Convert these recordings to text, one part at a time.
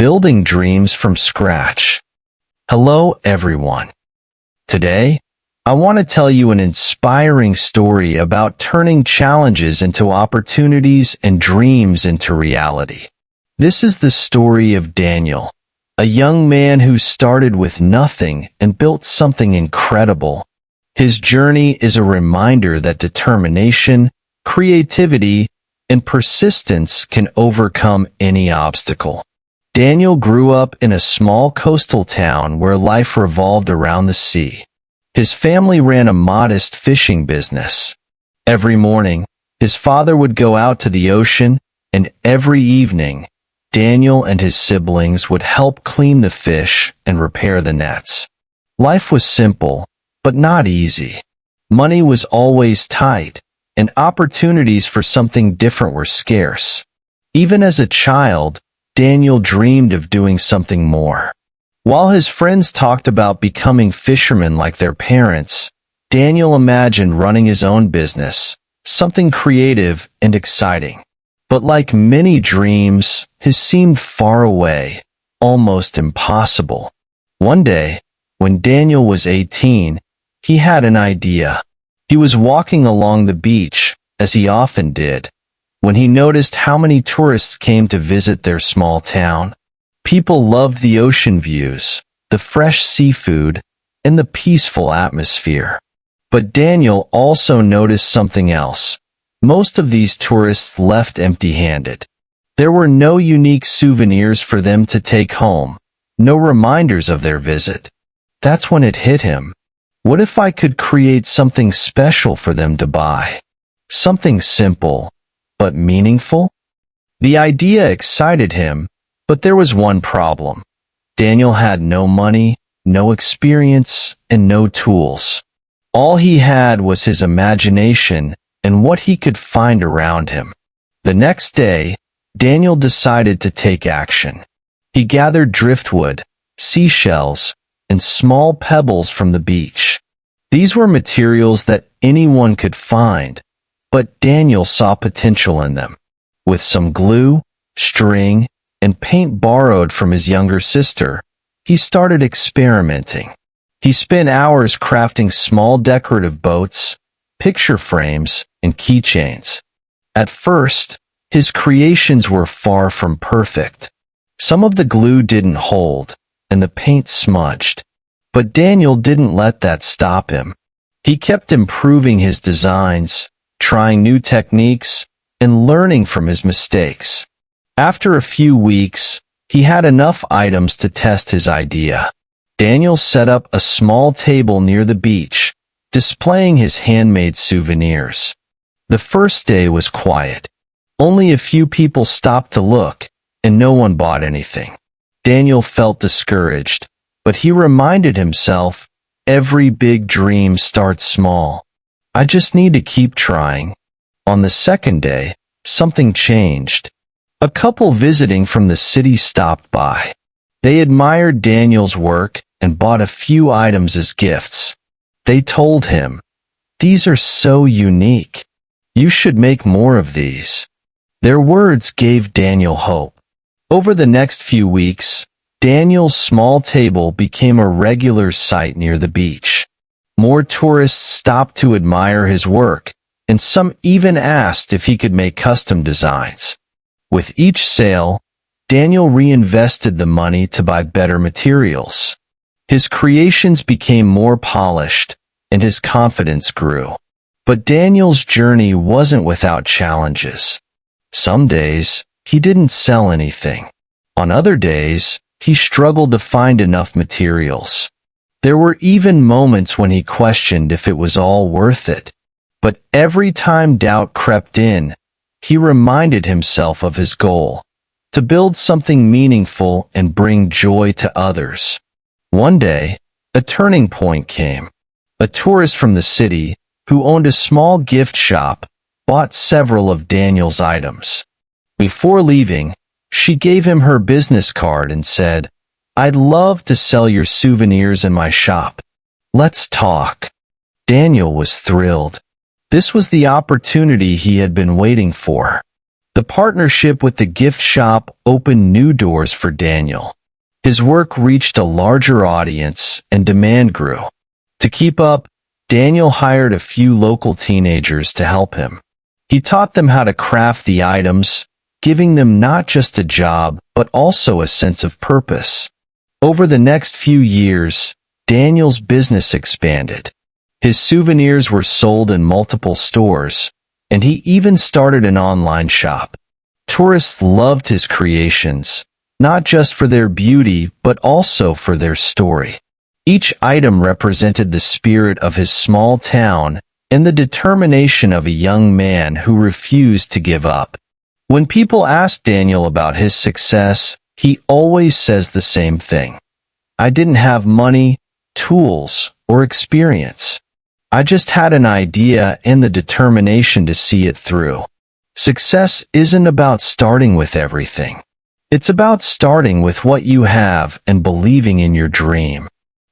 Building Dreams from Scratch. Hello, everyone. Today, I want to tell you an inspiring story about turning challenges into opportunities and dreams into reality. This is the story of Daniel, a young man who started with nothing and built something incredible. His journey is a reminder that determination, creativity, and persistence can overcome any obstacle. Daniel grew up in a small coastal town where life revolved around the sea. His family ran a modest fishing business. Every morning, his father would go out to the ocean, and every evening, Daniel and his siblings would help clean the fish and repair the nets. Life was simple, but not easy. Money was always tight, and opportunities for something different were scarce. Even as a child, Daniel dreamed of doing something more. While his friends talked about becoming fishermen like their parents, Daniel imagined running his own business, something creative and exciting. But like many dreams, his seemed far away, almost impossible. One day, when Daniel was 18, he had an idea. He was walking along the beach, as he often did, when he noticed how many tourists came to visit their small town. People loved the ocean views, the fresh seafood, and the peaceful atmosphere. But Daniel also noticed something else. Most of these tourists left empty-handed. There were no unique souvenirs for them to take home, no reminders of their visit. That's when it hit him. What if I could create something special for them to buy? Something simple, but meaningful? The idea excited him, but there was one problem. Daniel had no money, no experience, and no tools. All he had was his imagination and what he could find around him. The next day, Daniel decided to take action. He gathered driftwood, seashells, and small pebbles from the beach. These were materials that anyone could find, but Daniel saw potential in them. With some glue, string, and paint borrowed from his younger sister, he started experimenting. He spent hours crafting small decorative boats, picture frames, and keychains. At first, his creations were far from perfect. Some of the glue didn't hold, and the paint smudged. But Daniel didn't let that stop him. He kept improving his designs, trying new techniques, and learning from his mistakes. After a few weeks, he had enough items to test his idea. Daniel set up a small table near the beach, displaying his handmade souvenirs. The first day was quiet. Only a few people stopped to look, and no one bought anything. Daniel felt discouraged, but he reminded himself, every big dream starts small. I just need to keep trying. On the second day, something changed. A couple visiting from the city stopped by. They admired Daniel's work and bought a few items as gifts. They told him, "These are so unique. You should make more of these." Their words gave Daniel hope. Over the next few weeks, Daniel's small table became a regular sight near the beach. More tourists stopped to admire his work, and some even asked if he could make custom designs. With each sale, Daniel reinvested the money to buy better materials. His creations became more polished, and his confidence grew. But Daniel's journey wasn't without challenges. Some days, he didn't sell anything. On other days, he struggled to find enough materials. There were even moments when he questioned if it was all worth it. But every time doubt crept in, he reminded himself of his goal, to build something meaningful and bring joy to others. One day, a turning point came. A tourist from the city, who owned a small gift shop, bought several of Daniel's items. Before leaving, she gave him her business card and said, "I'd love to sell your souvenirs in my shop. Let's talk." Daniel was thrilled. This was the opportunity he had been waiting for. The partnership with the gift shop opened new doors for Daniel. His work reached a larger audience and demand grew. To keep up, Daniel hired a few local teenagers to help him. He taught them how to craft the items, giving them not just a job, but also a sense of purpose. Over the next few years, Daniel's business expanded. His souvenirs were sold in multiple stores, and he even started an online shop. Tourists loved his creations, not just for their beauty, but also for their story. Each item represented the spirit of his small town and the determination of a young man who refused to give up. When people ask Daniel about his success, he always says the same thing. I didn't have money, tools, or experience. I just had an idea and the determination to see it through. Success isn't about starting with everything. It's about starting with what you have and believing in your dream.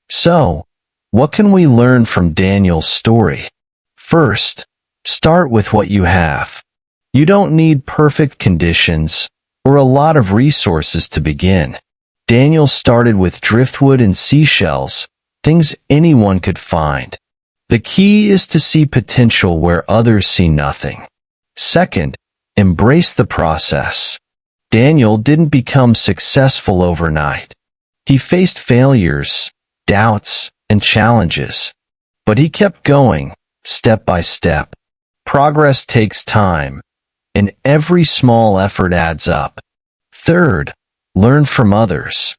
So, what can we learn from Daniel's story? First, start with what you have. You don't need perfect conditions or a lot of resources to begin. Daniel started with driftwood and seashells, things anyone could find. The key is to see potential where others see nothing. Second, embrace the process. Daniel didn't become successful overnight. He faced failures, doubts, and challenges. But he kept going, step by step. Progress takes time, and every small effort adds up. Third, learn from others.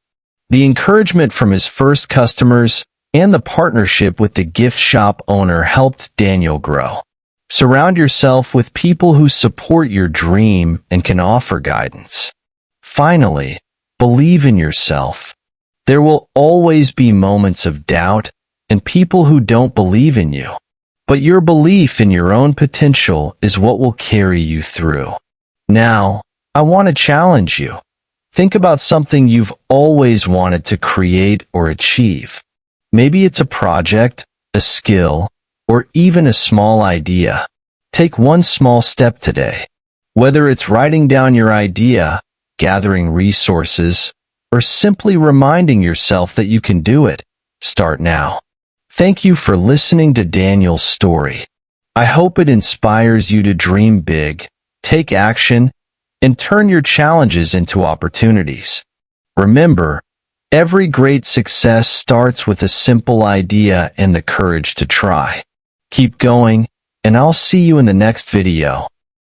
The encouragement from his first customers and the partnership with the gift shop owner helped Daniel grow. Surround yourself with people who support your dream and can offer guidance. Finally, believe in yourself. There will always be moments of doubt and people who don't believe in you. But your belief in your own potential is what will carry you through. Now, I want to challenge you. Think about something you've always wanted to create or achieve. Maybe it's a project, a skill, or even a small idea. Take one small step today. Whether it's writing down your idea, gathering resources, or simply reminding yourself that you can do it, start now. Thank you for listening to Daniel's story. I hope it inspires you to dream big, take action, and turn your challenges into opportunities. Remember, every great success starts with a simple idea and the courage to try. Keep going, and I'll see you in the next video.